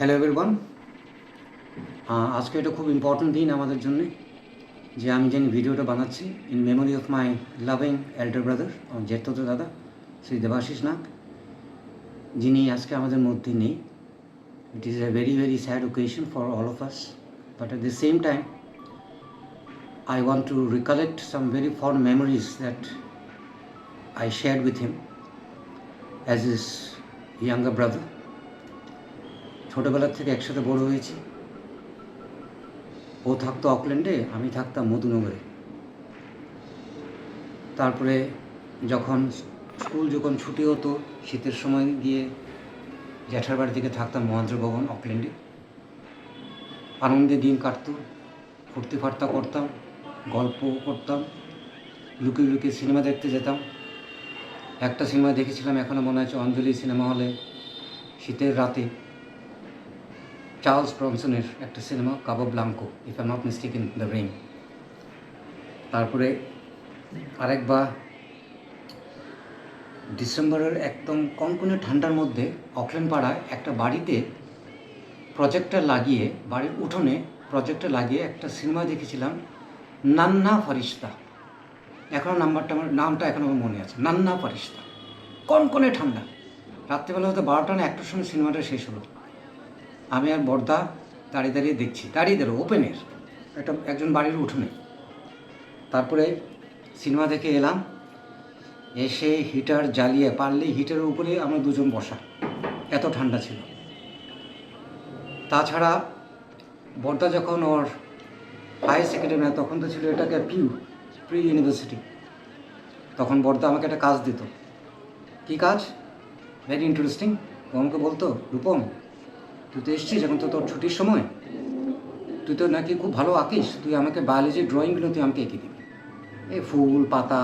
Hello everyone, আজকে এটা খুব ইম্পর্ট্যান্ট দিন আমাদের জন্য যে আমি জানি ভিডিওটা বানাচ্ছি in memory of my loving elder brother, আমার জ্যেষ্ঠত দাদা শ্রী দেবাশিস নাগ, যিনি আজকে আমাদের মধ্যে নেই। It is a very very sad occasion for all of us, but at the same time I want to recollect some very fond memories that I shared with him as his younger brother. ছোটোবেলার থেকে একসাথে বড় হয়েছি। ও থাকতো অকল্যান্ডে, আমি থাকতাম মধুনগরে। তারপরে যখন যখন ছুটি হতো শীতের সময় গিয়ে জ্যাঠার বাড়ি থেকে থাকতাম মহেন্দ্র ভবন অকল্যান্ডে। আনন্দে দিন কাটতো, ফুর্তি ফার্তা করতাম, গল্প করতাম, লুকিয়ে লুকিয়ে সিনেমা দেখতে যেতাম। একটা সিনেমা দেখেছিলাম, এখনও মনে আছে, অঞ্জলি সিনেমা হলে শীতের রাতে, চার্লস ব্রনসনের একটা সিনেমা Cabo Blanco, if I am not mistaken, the rain. তারপরে আরেকবার ডিসেম্বরের একদম কনকনে ঠান্ডার মধ্যে অকল্যান্ড পাড়ায় একটা বাড়িতে প্রজেক্টর লাগিয়ে, বাড়ির উঠোনে প্রজেক্টর লাগিয়ে একটা সিনেমা দেখেছিলাম, নান্না ফারিস্তা। এখনও নামটা এখনও আমার মনে আছে, নান্না ফারিস্তা। কনকনে ঠান্ডা, রাত্রিবেলা হয়তো 12টা না 1টার সময় সিনেমাটা শেষ হলো। আমি আর বর্দা দাঁড়িয়ে দাঁড়িয়ে দেখছি, ওপেনের একজন বাড়ির উঠোনে। তারপরে সিনেমা দেখে এলাম, এসে হিটার জ্বালিয়ে, পারলেই হিটারের উপরে আমরা দুজন বসা, এত ঠান্ডা ছিল। তাছাড়া বর্দা যখন ওর হায়ার সেকেন্ডারি, তখন তো ছিল এটাকে প্রি ইউনিভার্সিটি, তখন বর্দা আমাকে একটা কাজ দিত। কী কাজ? Very interesting. ও আমাকে বলতো, রূপম, তুই তো এসছিস, এখন তো তোর ছুটির সময়, তুই তো নাকি খুব ভালো আঁকিস, তুই আমাকে বায়োলজির ড্রয়িংগুলো তুই আমাকে এঁকে দিবি। এই ফুল পাতা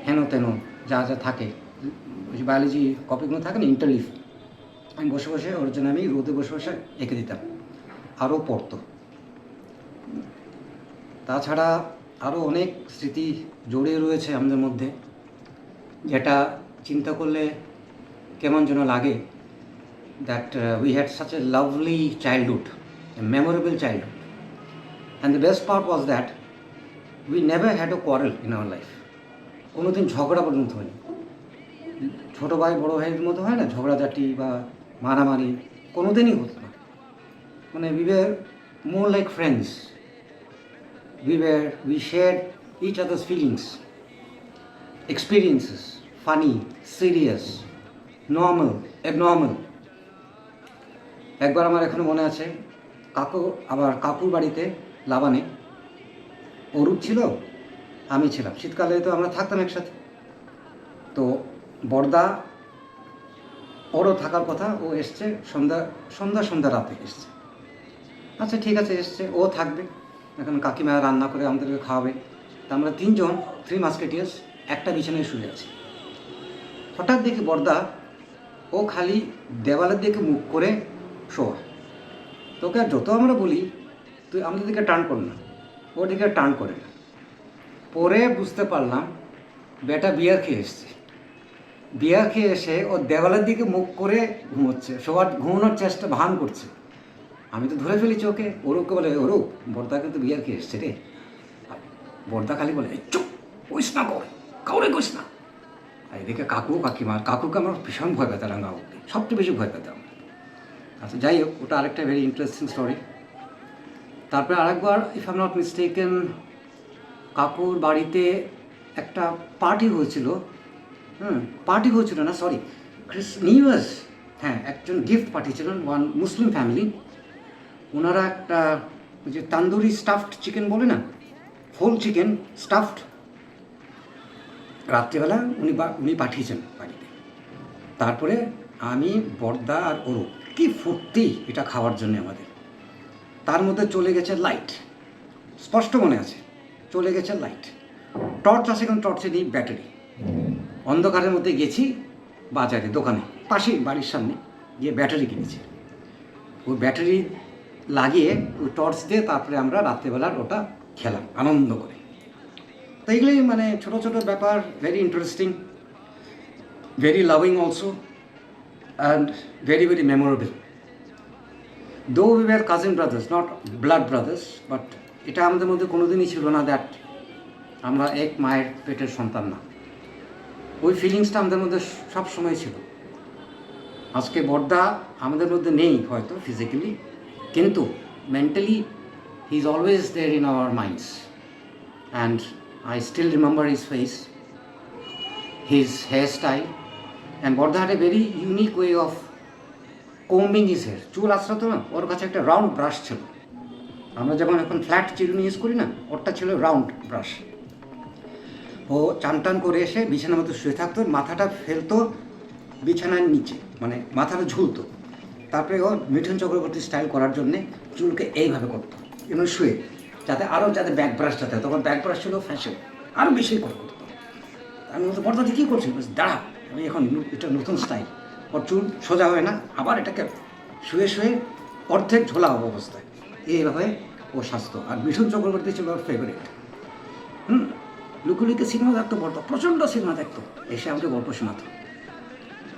হেন তেন যা যা থাকে, ওই বায়োলজি কপিগুলো থাকে না, ইন্টারলিফ, আমি বসে বসে ওর জন্য আমি রোদে বসে বসে এঁকে দিতাম, আরও পড়তো। তাছাড়া আরও অনেক স্মৃতি জড়িয়ে রয়েছে আমাদের মধ্যে, যেটা চিন্তা করলে কেমন যেন লাগে, that we had such a lovely childhood, a memorable childhood. And the best part was that we never had a quarrel in our life. কোনো দিন ঝগড়া পর্যন্ত হয়নি। ছোটো ভাই বড়ো ভাইয়ের মতো হয় না, ঝগড়াঝাটি বা মারামারি কোনো দিনই হতো না। মানে we were more like friends. We shared each other's feelings, experiences, funny, serious, normal, abnormal. একবার আমার এখনও মনে আছে, কাকুর বাড়িতে লাবানে অরূপ ছিল, আমি ছিলাম, শীতকালে তো আমরা থাকতাম একসাথে। তো বর্দা, ওরও থাকার কথা, ও এসছে সন্ধ্যা রাতে এসছে। আচ্ছা ঠিক আছে, এসছে, ও থাকবে, এখন কাকিমা রান্না করে আমাদেরকে খাওয়াবে। তা আমরা তিনজন, 3 মাস্কেটিয়ার্স একটা বিছানায় শুয়ে আছি। হঠাৎ দেখি বর্দা, ও খালি দেওয়ালের দিকে মুখ করে শোয়া। তোকে আর যত আমরা বলি তুই আমাদের দিকে টার্ন কর না, ওর দিকে টার্ন করে না। পরে বুঝতে পারলাম বেটা বিয়ার খেয়ে এসছে, বিয়ার খেয়ে এসে ও দেওয়ালের দিকে মুখ করে ঘুমোচ্ছে, ঘুমানোর চেষ্টা ভান করছে। আমি তো ধরে ফেলেছি ওকে, ওরূপকে বলে, ওরূপ, বর্দা কিন্তু বিয়ার খেয়ে এসছে রে। বর্দা খালি বলে, চুপ, কইস না, কাউরে কইস না। আর এদিকে কাকুকে আমার ভীষণ ভয় পেতাম, কাকুকে সবচেয়ে বেশি ভয় পেতাম। আচ্ছা যাই হোক, ওটা আরেকটা ভেরি ইন্টারেস্টিং স্টোরি। তারপরে আরেকবার, if I am not mistaken, কাকুর বাড়িতে একটা পার্টি হয়েছিল না, সরি, নিউ ইয়ার্স, হ্যাঁ, একজন গিফট পাঠিয়েছিলেন, ওয়ান মুসলিম ফ্যামিলি। ওনারা একটা যে তান্দুরি স্টাফড চিকেন বলে না, হোল চিকেন স্টাফড, রাত্রিবেলা উনি পাঠিয়েছেন বাড়িতে। তারপরে আমি, বর্দা আর ওরূপ, কি ফুর্তি এটা খাওয়ার জন্য আমাদের। তার মধ্যে চলে গেছে লাইট, স্পষ্ট মনে আছে, চলে গেছে লাইট। টর্চ আছে, কিন্তু টর্চে নেই ব্যাটারি। অন্ধকারের মধ্যে গেছি বাজারে, দোকানে, পাশেই বাড়ির সামনে গিয়ে ব্যাটারি কিনেছি। ওই ব্যাটারি লাগিয়ে ওই টর্চ দিয়ে তারপরে আমরা রাত্রেবেলার ওটা খেলাম আনন্দ করে। তো এগুলোই মানে ছোটো ছোটো ব্যাপার, very interesting, very loving also, and very very memorable. Though we were cousin brothers, not blood brothers, but এটা আমাদের মধ্যে কোনোদিনই ছিল না দ্যাট আমরা এক মায়ের পেটের সন্তান না। ওই ফিলিংসটা আমাদের মধ্যে সব সময় ছিল। আজকে বড়দা আমাদের মধ্যে নেই হয়তো ফিজিক্যালি, কিন্তু mentally he is always there in our minds, and I still remember his face, his hair style, and বড়দা had a very unique way of combing his hair. চুল আঁচড়াতো না, ওর কাছে একটা রাউন্ড ব্রাশ ছিল। আমরা যেমন এখন ফ্ল্যাট চিরুনি ইউজ করি না, ওরটা ছিল রাউন্ড ব্রাশ। ও চান টান করে এসে বিছানার মতো শুয়ে থাকতো, মাথাটা ফেলতো বিছানার নিচে, মানে মাথাটা ঝুলতো। তারপরে ও মিঠুন চক্রবর্তী স্টাইল করার জন্যে চুলকে এইভাবে করতো, এমন শুয়ে, যাতে ব্যাক ব্রাশটা থাকে। তখন ব্যাক ব্রাশ ছিল ফ্যাশন, আরও বেশি করে করতো। আমি বলতো, বড়দাদি কী করছি? দাঁড়া, আমি এখন এটা নতুন স্টাইল। ওর চুল সোজা হয় না, আবার এটাকে শুয়ে শুয়ে অর্ধেক ঝোলা অবস্থায় এইভাবে ও সাজতো। আর মিঠুন চক্রবর্তী ছিল ওর ফেভারিট। লুকুলিকে সিনেমা দেখতো বড়দা, প্রচণ্ড সিনেমা দেখতো, এসে আমাকে গল্প শোনাতো।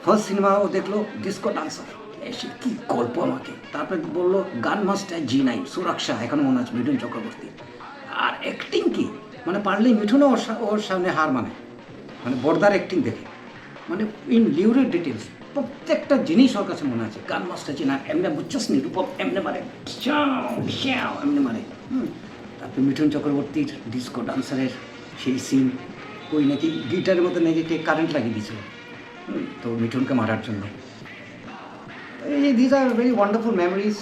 ফার্স্ট সিনেমা ও দেখলো ডিস্কো ডান্সার, এসে কী গল্প আমাকে। তারপরে বললো গান মাস্টার G9, সুরক্ষা, এখনও মনে আছে মিঠুন চক্রবর্তী। আর অ্যাক্টিং কি, মানে পারলেই মিঠুনও ওর সামনে হার মানে বড়দার অ্যাক্টিং দেখে, মানে ইন লিউরের ডিটেলস প্রত্যেকটা জিনিস ওর কাছে মনে আছে। গান মাস্টার G9 এমনি বুঝছস নি, রূপক এমনি মারে, এমনি মারে। তারপরে মিঠুন চক্রবর্তীর ডিস্কো ডান্সারের সেই সিন, ওই নাকি গিটারের মতো নাকি কারেন্ট লাগিয়ে দিয়েছিল তো মিঠুনকে মারার জন্য। These are very wonderful memories.